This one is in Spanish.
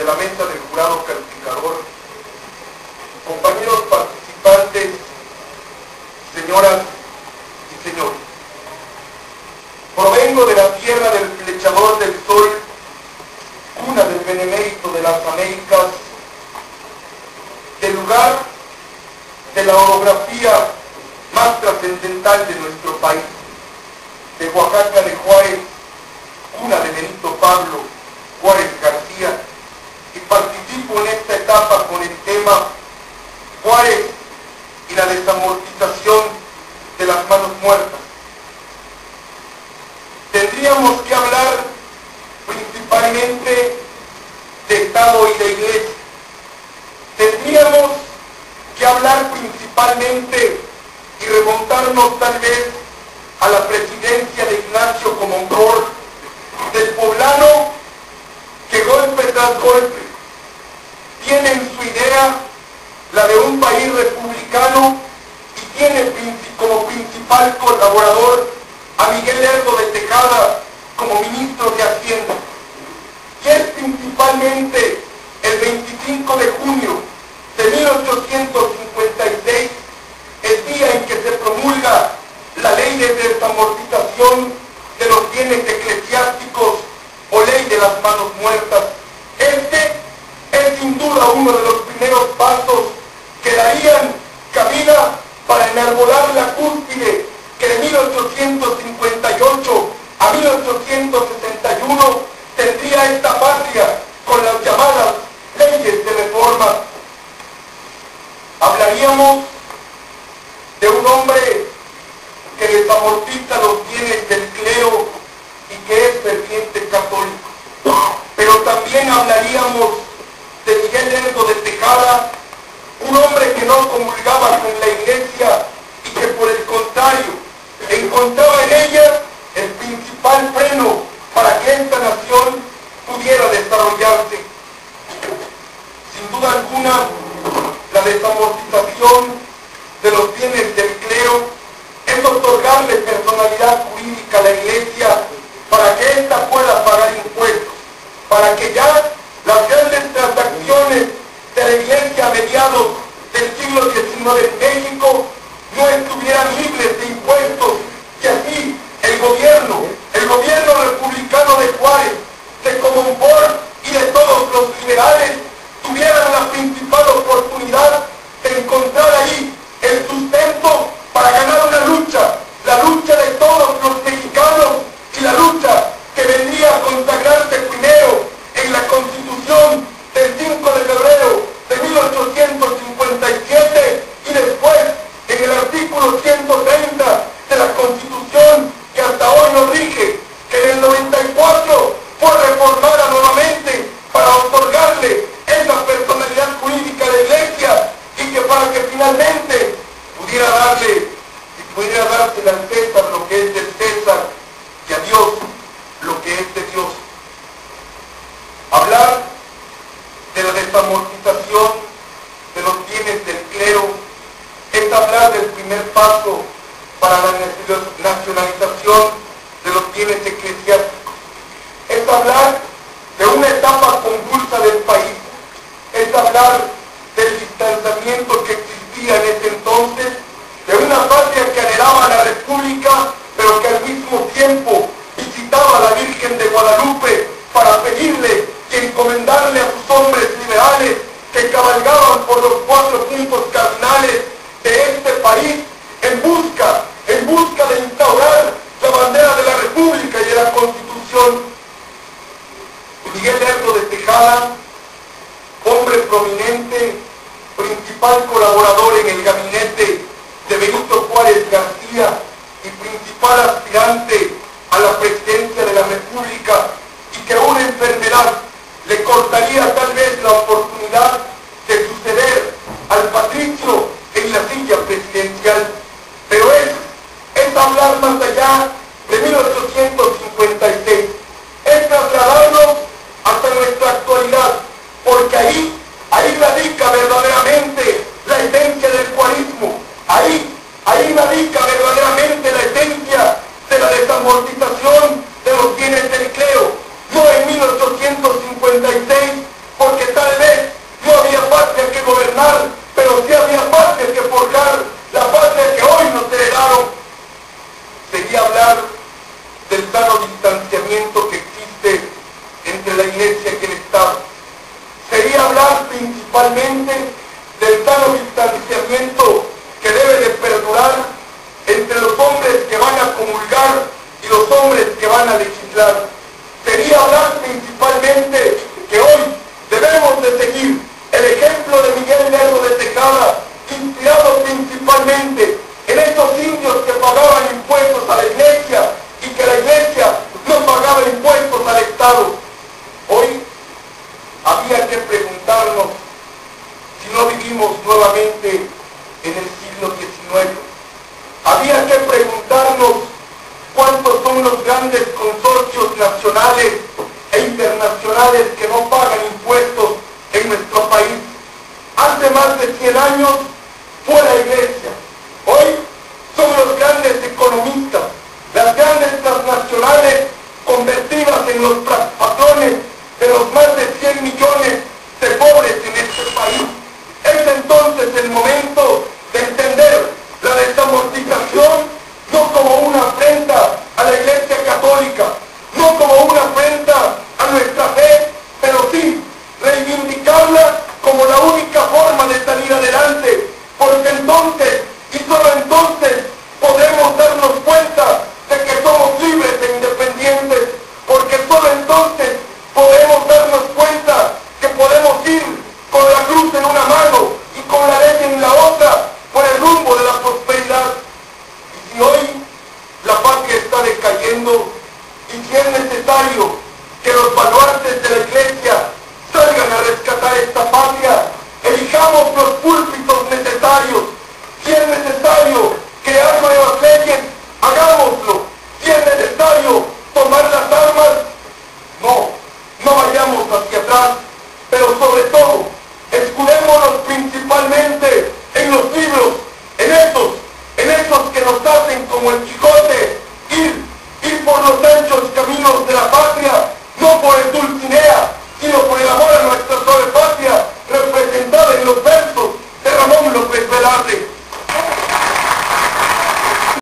la mesa del jurado calificador, compañeros participantes, señoras y señores. Provengo de la tierra del flechador del sol, cuna del benemérito de las Américas, del lugar de la orografía más trascendental de nuestro país, de Oaxaca de Juárez, cuna de Benito Pablo Juárez García, y participo en esta etapa con el tema Juárez y la desamortización de las manos muertas. Tendríamos que hablar principalmente de Estado y de Iglesia. Tendríamos que hablar principalmente y remontarnos tal vez a la presidencia de Ignacio Comonfort, del poblano que golpe tras golpe tiene en su idea la de un país republicano y tiene como principal colaborador a Miguel Lerdo de Tejada como ministro de Hacienda. Y es principalmente el 25 de junio de 1856 el día en que se promulga la ley de desamortización de los bienes eclesiásticos o ley de las manos muertas. Este es sin duda uno de los primeros pasos que darían cabida para enarbolar la cúspide que de 1858 a 1861 tendría esta patria con las llamadas leyes de reforma. Hablaríamos de un hombre que desamortiza los bienes del clero y que es ferviente católico. Pero también hablaríamos de Miguel Lerdo de Tejada, un hombre que no comulgaba con la iglesia y que por el contrario encontraba en ella el principal freno para que esta nación pudiera desarrollarse. Sin duda alguna, la desamortización de los bienes del clero es otorgarle personalidad jurídica a la iglesia para que ésta pueda pagar impuestos, para que ya las grandes transacciones de la iglesia a mediados del siglo XIX en México no estuvieran libres de impuestos, y así el gobierno republicano de Juárez, de Comonfort y de todos los liberales tuvieran la principal oportunidad de encontrar ahí el sustento para ganar una lucha, la lucha de todos los mexicanos y la lucha que vendría a consagrarse primero en la Constitución del 5 de febrero de 1857 y después en el artículo 130 de la Constitución que hasta hoy nos rige, que en el 94 fue reformada nuevamente para otorgarle esa personalidad jurídica a la iglesia y que para que finalmente pudiera darse al César lo que es del César y a Dios lo que es de Dios. Hablar de la desamortización de los bienes del clero es hablar del primer paso para la nacionalización de los bienes eclesiásticos. Es hablar de una etapa convulsa del país. Es hablar del distanciamiento que existía en ese entonces, de una patria que anhelaba la república, pero que al mismo tiempo visitaba a la Virgen de Guadalupe para pedirle y encomendarle a sus hombres liberales que cabalgaban por los 4 puntos cardinales de este país en busca de instaurar la bandera de la república y de la Constitución. Miguel Lerdo de Tejada, hombre prominente, principal colaborador en el gabinete de Benito Juárez García y principal aspirante a la presidencia de la República, y que una enfermedad le cortaría tal vez la oportunidad de suceder al patricio en la silla presidencial. Pero es hablar más allá de 1856, es trasladarnos hasta nuestra actualidad, porque ahí radica verdaderamente la esencia del juarismo, ahí radica verdaderamente la esencia de la desamortización de los bienes del clero, no en 1856, porque van a legislar. Sería hablar principalmente que hoy debemos de seguir el ejemplo de Miguel Lerdo de Tejada, inspirado principalmente en estos indios que pagaban impuestos a la iglesia y que la iglesia no pagaba impuestos al Estado. Hoy había que preguntarnos si no vivimos nuevamente en el siglo XIX. Había que preguntarnos cuántos son los grandes consorcios nacionales e internacionales que no pagan impuestos en nuestro país. Hace más de 100 años fue la iglesia. Hoy son los grandes economistas, las grandes transnacionales convertidas en los patrones de los más de 100 millones de pobres en este país. Es entonces el momento de entender la desamortización no como una afrenta a la Iglesia Católica, no como una afrenta a nuestra fe, pero sí reivindicarla como la única forma de salir adelante, porque entonces, y solo entonces, podremos darnos cuenta de que somos libres e independientes, porque solo entonces podemos darnos cuenta que podemos ir con la cruz en una mano y con la ley en la otra por el rumbo de la prosperidad. Y si hoy la patria está decayendo y si es necesario que los baluartes de la iglesia salgan a rescatar esta patria, elijamos los púlpitos necesarios. Si es necesario crear nuevas leyes, hagámoslo. Si es necesario tomar las armas, no vayamos hacia atrás, pero sobre todo, escudémonos principalmente en los libros, en esos que nos hacen como el Quijote, ir por los anchos caminos de la patria, no por el Dulcinea.